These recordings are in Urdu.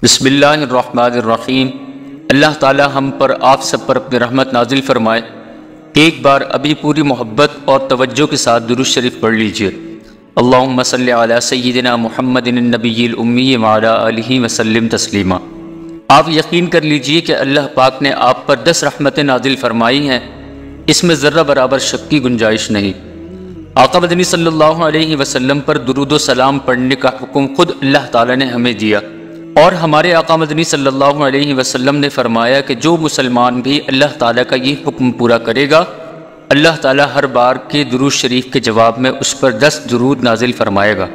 بسم اللہ الرحمن الرحیم۔ اللہ تعالی ہم پر آپ سب پر اپنی رحمت نازل فرمائے۔ ایک بار ابھی پوری محبت اور توجہ کے ساتھ درود شریف پڑھ لیجئے۔ اللہم صلی علی سیدنا محمد النبی الامی وعلی آلہ وسلم تسلیما۔ آپ یقین کر لیجئے کہ اللہ پاک نے آپ پر 10 رحمتیں نازل فرمائی ہیں، اس میں ذرہ برابر شک کی گنجائش نہیں۔ آقا مدنی صلی اللہ علیہ وسلم پر درود و سلام پڑھنے کا حکم خود اللہ تعالی نے ہمیں دیا، اور ہمارے آقا مدنی صلی اللہ علیہ وسلم نے فرمایا کہ جو مسلمان بھی اللہ تعالیٰ کا یہ حکم پورا کرے گا، اللہ تعالیٰ ہر بار کے درود شریف کے جواب میں اس پر 10 درود نازل فرمائے گا،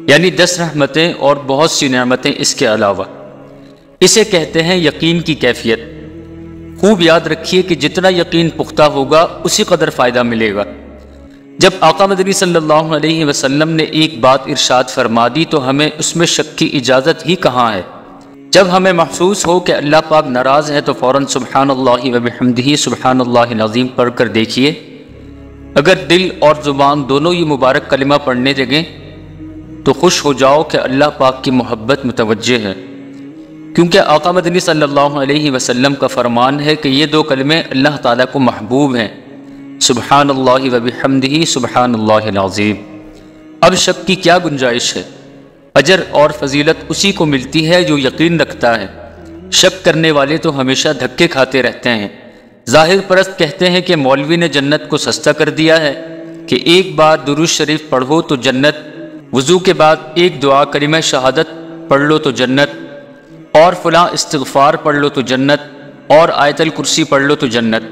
یعنی 10 رحمتیں اور بہت سی نعمتیں اس کے علاوہ۔ اسے کہتے ہیں یقین کی کیفیت۔ خوب یاد رکھیے کہ جتنا یقین پختہ ہوگا اسی قدر فائدہ ملے گا۔ جب آقا مدنی صلی اللہ علیہ وسلم نے ایک بات ارشاد فرما دی تو ہمیں اس میں شک کی اجازت ہی کہاں ہے۔ جب ہمیں محسوس ہو کہ اللہ پاک ناراض ہے تو فوراً سبحان اللہ و بحمدہ سبحان اللہ العظیم پڑھ کر دیکھیے۔ اگر دل اور زبان دونوں یہ مبارک کلمہ پڑھنے لگیں تو خوش ہو جاؤ کہ اللہ پاک کی محبت متوجہ ہے، کیونکہ آقا مدنی صلی اللہ علیہ وسلم کا فرمان ہے کہ یہ 2 کلمے اللہ تعالیٰ کو محبوب ہیں، سبحان اللہ و بحمدہ سبحان اللہ العظیم۔ اب شک کی کیا گنجائش ہے؟ اجر اور فضیلت اسی کو ملتی ہے جو یقین رکھتا ہے۔ شک کرنے والے تو ہمیشہ دھکے کھاتے رہتے ہیں۔ ظاہر پرست کہتے ہیں کہ مولوی نے جنت کو سستا کر دیا ہے کہ ایک بار درود شریف پڑھو تو جنت، وضو کے بعد ایک دعا کلمہ شہادت پڑھ لو تو جنت، اور فلاں استغفار پڑھ لو تو جنت، اور آیت الکرسی پڑھ لو تو جنت۔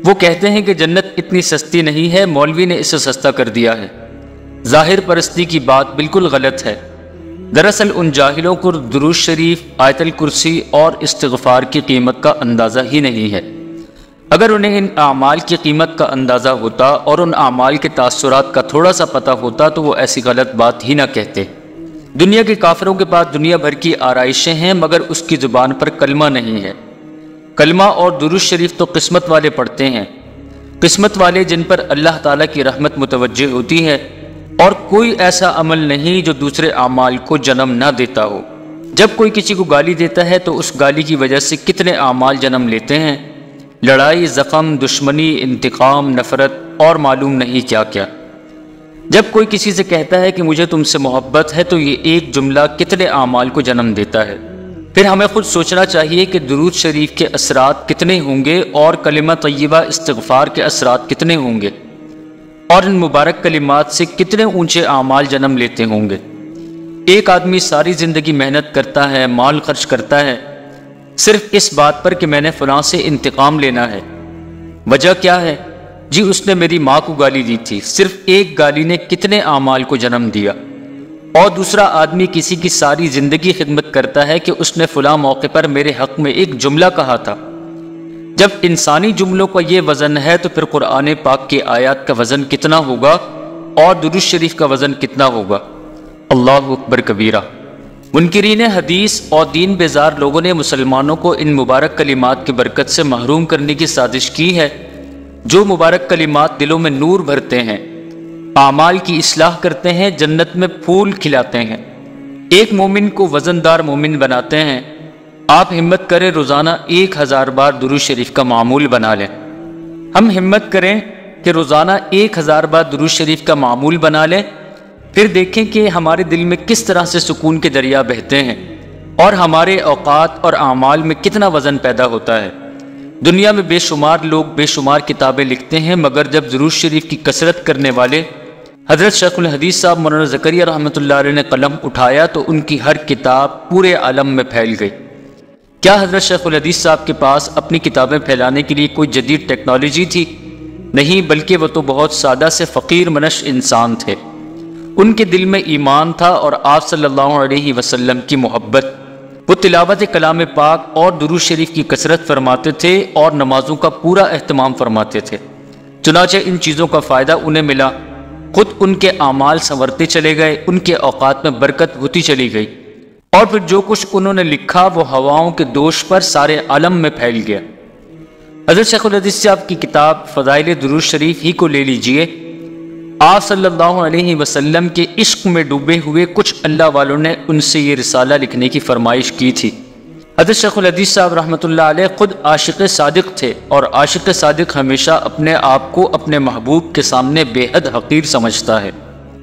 وہ کہتے ہیں کہ جنت اتنی سستی نہیں ہے، مولوی نے اسے سستا کر دیا ہے۔ ظاہر پرستی کی بات بالکل غلط ہے۔ دراصل ان جاہلوں کو درود شریف، آیت الکرسی اور استغفار کی قیمت کا اندازہ ہی نہیں ہے۔ اگر انہیں ان اعمال کی قیمت کا اندازہ ہوتا اور ان اعمال کے تاثرات کا تھوڑا سا پتہ ہوتا تو وہ ایسی غلط بات ہی نہ کہتے۔ دنیا کے کافروں کے پاس دنیا بھر کی آرائشیں ہیں مگر اس کی زبان پر کلمہ نہیں ہے۔ کلمہ اور درود شریف تو قسمت والے پڑھتے ہیں، قسمت والے جن پر اللہ تعالیٰ کی رحمت متوجہ ہوتی ہے، اور کوئی ایسا عمل نہیں جو دوسرے اعمال کو جنم نہ دیتا ہو۔ جب کوئی کسی کو گالی دیتا ہے تو اس گالی کی وجہ سے کتنے اعمال جنم لیتے ہیں، لڑائی، زخم، دشمنی، انتقام، نفرت اور معلوم نہیں کیا کیا۔ جب کوئی کسی سے کہتا ہے کہ مجھے تم سے محبت ہے تو یہ ایک جملہ کتنے اعمال کو جنم دیتا ہے۔ پھر ہمیں خود سوچنا چاہیے کہ درود شریف کے اثرات کتنے ہوں گے اور کلمہ طیبہ استغفار کے اثرات کتنے ہوں گے، اور ان مبارک کلمات سے کتنے اونچے اعمال جنم لیتے ہوں گے۔ ایک آدمی ساری زندگی محنت کرتا ہے، مال خرچ کرتا ہے، صرف اس بات پر کہ میں نے فلاں سے انتقام لینا ہے۔ وجہ کیا ہے؟ جی اس نے میری ماں کو گالی دی تھی۔ صرف ایک گالی نے کتنے اعمال کو جنم دیا۔ اور دوسرا آدمی کسی کی ساری زندگی خدمت کرتا ہے کہ اس نے فلاں موقع پر میرے حق میں ایک جملہ کہا تھا۔ جب انسانی جملوں کا یہ وزن ہے تو پھر قرآن پاک کی آیات کا وزن کتنا ہوگا اور درود شریف کا وزن کتنا ہوگا؟ اللہ اکبر کبیرہ۔ منکرین حدیث اور دین بیزار لوگوں نے مسلمانوں کو ان مبارک کلمات کی برکت سے محروم کرنے کی سازش کی ہے۔ جو مبارک کلمات دلوں میں نور بھرتے ہیں، اعمال کی اصلاح کرتے ہیں، جنت میں پھول کھلاتے ہیں، ایک مومن کو وزندار مومن بناتے ہیں۔ آپ ہمت کریں روزانہ 1000 بار درود شریف کا معمول بنا لیں۔ ہم ہمت کریں کہ روزانہ 1000 بار درود شریف کا معمول بنا لیں، پھر دیکھیں کہ ہمارے دل میں کس طرح سے سکون کے دریا بہتے ہیں اور ہمارے اوقات اور اعمال میں کتنا وزن پیدا ہوتا ہے۔ دنیا میں بے شمار لوگ بے شمار کتابیں لکھتے ہیں مگر جب درود شریف کی کثرت کرنے والے حضرت شیخ الحدیث صاحب مولانا زکریا رحمۃ اللہ علیہ نے قلم اٹھایا تو ان کی ہر کتاب پورے عالم میں پھیل گئی۔ کیا حضرت شیخ الحدیث صاحب کے پاس اپنی کتابیں پھیلانے کے لیے کوئی جدید ٹیکنالوجی تھی؟ نہیں، بلکہ وہ تو بہت سادہ سے فقیر منش انسان تھے۔ ان کے دل میں ایمان تھا اور آپ صلی اللہ علیہ وسلم کی محبت۔ وہ تلاوت کلام پاک اور درود شریف کی کثرت فرماتے تھے اور نمازوں کا پورا اہتمام فرماتے تھے۔ چنانچہ ان چیزوں کا فائدہ انہیں ملا، خود ان کے اعمال سنورتے چلے گئے، ان کے اوقات میں برکت ہوتی چلی گئی، اور پھر جو کچھ انہوں نے لکھا وہ ہواؤں کے دوش پر سارے عالم میں پھیل گیا۔ حضرت شیخ الحدیث صاحب کی کتاب فضائل درود شریف ہی کو لے لیجئے۔ آپ صلی اللہ علیہ وسلم کے عشق میں ڈوبے ہوئے کچھ اللہ والوں نے ان سے یہ رسالہ لکھنے کی فرمائش کی تھی۔ حضرت شیخ الحدیث صاحب رحمۃ اللہ علیہ خود عاشق صادق تھے، اور عاشق صادق ہمیشہ اپنے آپ کو اپنے محبوب کے سامنے بے حد حقیر سمجھتا ہے،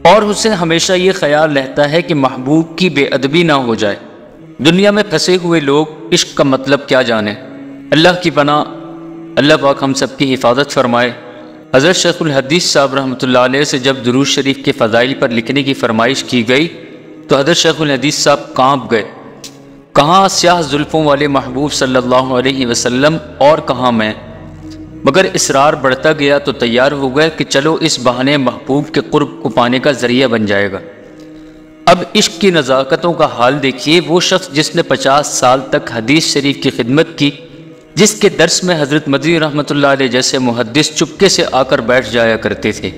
اور اسے ہمیشہ یہ خیال رہتا ہے کہ محبوب کی بے ادبی نہ ہو جائے۔ دنیا میں پھنسے ہوئے لوگ عشق کا مطلب کیا جانیں۔ اللہ کی پناہ، اللہ پاک ہم سب کی حفاظت فرمائے۔ حضرت شیخ الحدیث صاحب رحمۃ اللہ علیہ سے جب درود شریف کے فضائل پر لکھنے کی فرمائش کی گئی تو حضرت شیخ الحدیث صاحب کانپ گئے۔ کہاں سیاہ زلفوں والے محبوب صلی اللہ علیہ وسلم اور کہاں میں، مگر اصرار بڑھتا گیا تو تیار ہو گئے کہ چلو اس بہانے محبوب کے قرب کو پانے کا ذریعہ بن جائے گا۔ اب عشق کی نزاکتوں کا حال دیکھیے، وہ شخص جس نے 50 سال تک حدیث شریف کی خدمت کی، جس کے درس میں حضرت مدنی رحمۃ اللہ علیہ جیسے محدث چپکے سے آ کر بیٹھ جایا کرتے تھے۔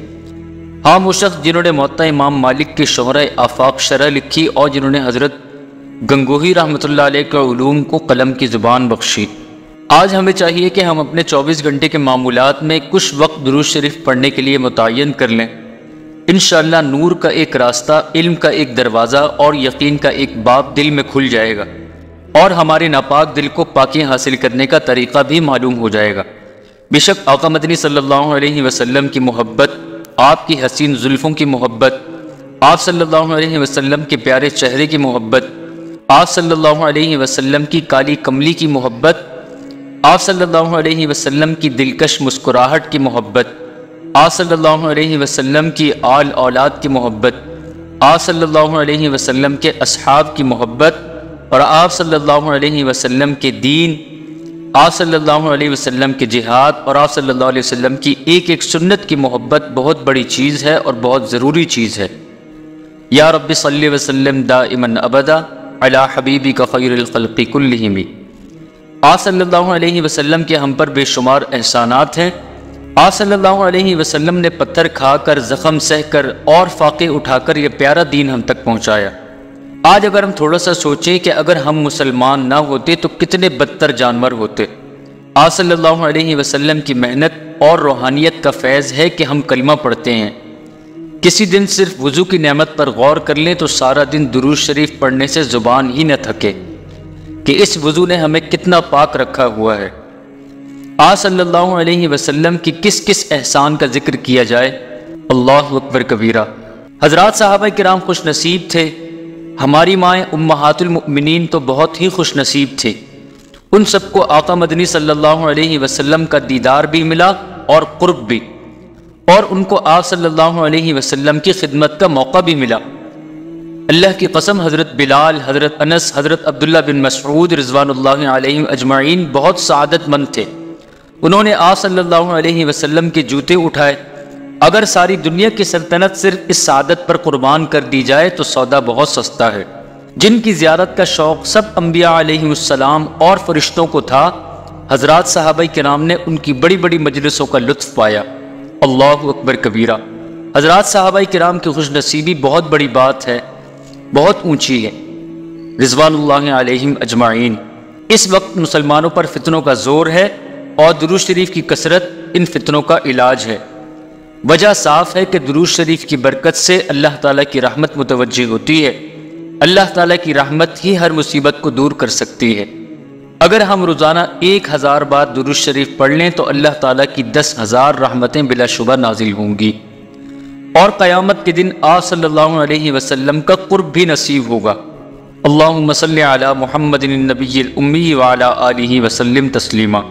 ہاں، وہ شخص جنہوں نے موطا امام مالک کے شہرۂ آفاق شرح لکھی اور جنہوں نے حضرت گنگوہی رحمۃ اللہ علیہ کے علوم کو قلم کی زبان بخشی۔ آج ہمیں چاہیے کہ ہم اپنے 24 گھنٹے کے معمولات میں کچھ وقت درود شریف پڑھنے کے لیے متعین کر لیں۔ انشاءاللہ نور کا ایک راستہ، علم کا ایک دروازہ اور یقین کا ایک باب دل میں کھل جائے گا، اور ہمارے ناپاک دل کو پاکی حاصل کرنے کا طریقہ بھی معلوم ہو جائے گا۔ بے شک آقا مدنی صلی اللہ علیہ وسلم کی محبت، آپ کی حسین زلفوں کی محبت، آپ صلی اللہ علیہ وسلم کے پیارے چہرے کی محبت، آپ صلی اللہ علیہ وسلم کی کالی کملی کی محبت، آپ صلی اللہ علیہ وسلم کی دلکش مسکراہٹ کی محبت، آپ صلی اللہ علیہ وسلم کی آل اولاد کی محبت، آپ صلی اللہ علیہ وسلم کے اصحاب کی محبت، اور آپ صلی اللہ علیہ وسلم کے دین، آپ صلی اللہ علیہ وسلم کے جہاد، اور آپ صلی اللہ علیہ وسلم کی ایک ایک سنت کی محبت بہت بڑی چیز ہے اور بہت ضروری چیز ہے۔ یا رب صلی وسلم دائما ابدا علی حبیبک خیر الخلق کلہم۔ آپ صلی اللہ علیہ وسلم کے ہم پر بے شمار احسانات ہیں۔ آپ صلی اللہ علیہ وسلم نے پتھر کھا کر، زخم سہ کر اور فاقے اٹھا کر یہ پیارا دین ہم تک پہنچایا۔ آج اگر ہم تھوڑا سا سوچیں کہ اگر ہم مسلمان نہ ہوتے تو کتنے بدتر جانور ہوتے۔ آپ صلی اللہ علیہ وسلم کی محنت اور روحانیت کا فیض ہے کہ ہم کلمہ پڑھتے ہیں۔ کسی دن صرف وضو کی نعمت پر غور کر لیں تو سارا دن درود شریف پڑھنے سے زبان ہی نہ تھکے کہ اس وضو نے ہمیں کتنا پاک رکھا ہوا ہے۔ آپ صلی اللہ علیہ وسلم کی کس کس احسان کا ذکر کیا جائے۔ اللہ اکبر کبیرہ۔ حضرات صحابہ کرام خوش نصیب تھے۔ ہماری مائیں امہات المؤمنین تو بہت ہی خوش نصیب تھے۔ ان سب کو آقا مدنی صلی اللہ علیہ وسلم کا دیدار بھی ملا اور قرب بھی، اور ان کو آپ صلی اللہ علیہ وسلم کی خدمت کا موقع بھی ملا۔ اللہ کی قسم، حضرت بلال، حضرت انس، حضرت عبداللہ بن مسعود رضوان اللہ علیہم اجمعین بہت سعادت مند تھے۔ انہوں نے آپ صلی اللہ علیہ وسلم کے جوتے اٹھائے۔ اگر ساری دنیا کی سلطنت صرف اس سعادت پر قربان کر دی جائے تو سودا بہت سستا ہے۔ جن کی زیارت کا شوق سب انبیاء علیہ السلام اور فرشتوں کو تھا، حضرات صحابہ کرام نے ان کی بڑی بڑی مجلسوں کا لطف پایا۔ اللہ اکبر کبیرہ۔ حضرات صحابہ کرام کی خوش نصیبی بہت بڑی بات ہے، بہت اونچی ہے، رضوان اللہ علیہم اجمعین۔ اس وقت مسلمانوں پر فتنوں کا زور ہے اور درود شریف کی کثرت ان فتنوں کا علاج ہے۔ وجہ صاف ہے کہ درود شریف کی برکت سے اللہ تعالیٰ کی رحمت متوجہ ہوتی ہے۔ اللہ تعالیٰ کی رحمت ہی ہر مصیبت کو دور کر سکتی ہے۔ اگر ہم روزانہ 1000 بار درود شریف پڑھ لیں تو اللہ تعالیٰ کی 10,000 رحمتیں بلا شبہ نازل ہوں گی، اور قیامت کے دن آپ صلی اللہ علیہ وسلم کا قرب بھی نصیب ہوگا۔ اللہم صلی علی محمد النبی الامی وعلی آلہ وسلم تسلیما۔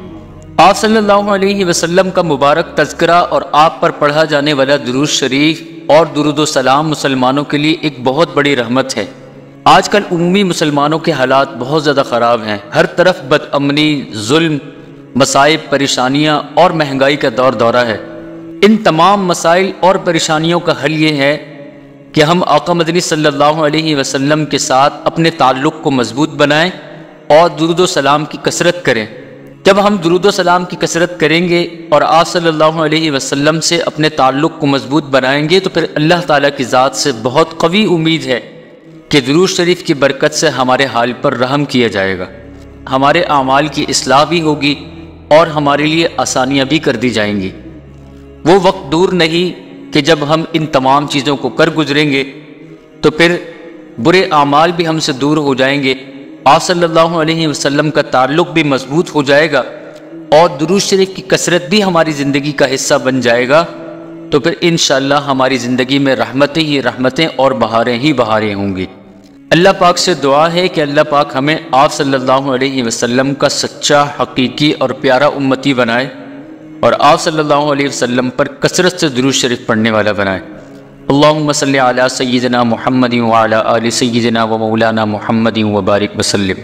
آپ صلی اللہ علیہ وسلم کا مبارک تذکرہ اور آپ پر پڑھا جانے والا درود شریف اور درود و سلام مسلمانوں کے لیے ایک بہت بڑی رحمت ہے۔ آج کل عمومی مسلمانوں کے حالات بہت زیادہ خراب ہیں۔ ہر طرف بد امنی، ظلم، مصائب، پریشانیاں اور مہنگائی کا دور دورہ ہے۔ ان تمام مسائل اور پریشانیوں کا حل یہ ہے کہ ہم آقا مدنی صلی اللہ علیہ وسلم کے ساتھ اپنے تعلق کو مضبوط بنائیں اور درود و سلام کی کثرت کریں۔ جب ہم درود و سلام کی کثرت کریں گے اور آپ صلی اللہ علیہ وسلم سے اپنے تعلق کو مضبوط بنائیں گے تو پھر اللہ تعالیٰ کی ذات سے بہت قوی امید ہے کہ درود شریف کی برکت سے ہمارے حال پر رحم کیا جائے گا، ہمارے اعمال کی اصلاح بھی ہوگی اور ہمارے لیے آسانیاں بھی کر دی جائیں گی۔ وہ وقت دور نہیں کہ جب ہم ان تمام چیزوں کو کر گزریں گے تو پھر برے اعمال بھی ہم سے دور ہو جائیں گے، آپ صلی اللہ علیہ وسلم کا تعلق بھی مضبوط ہو جائے گا، اور درود شریف کی کثرت بھی ہماری زندگی کا حصہ بن جائے گا، تو پھر انشاءاللہ ہماری زندگی میں رحمتیں ہی رحمتیں اور بہاریں ہی بہاریں ہوں گی۔ اللہ پاک سے دعا ہے کہ اللہ پاک ہمیں آپ صلی اللہ علیہ وسلم کا سچا، حقیقی اور پیارا امتی بنائے، اور آپ صلی اللہ علیہ وسلم پر کثرت سے درود شریف پڑھنے والا بنائے۔ اللہم صلی علی سیدنا محمد وعلی آل سیدنا و مولانا محمد وبارک وسلم۔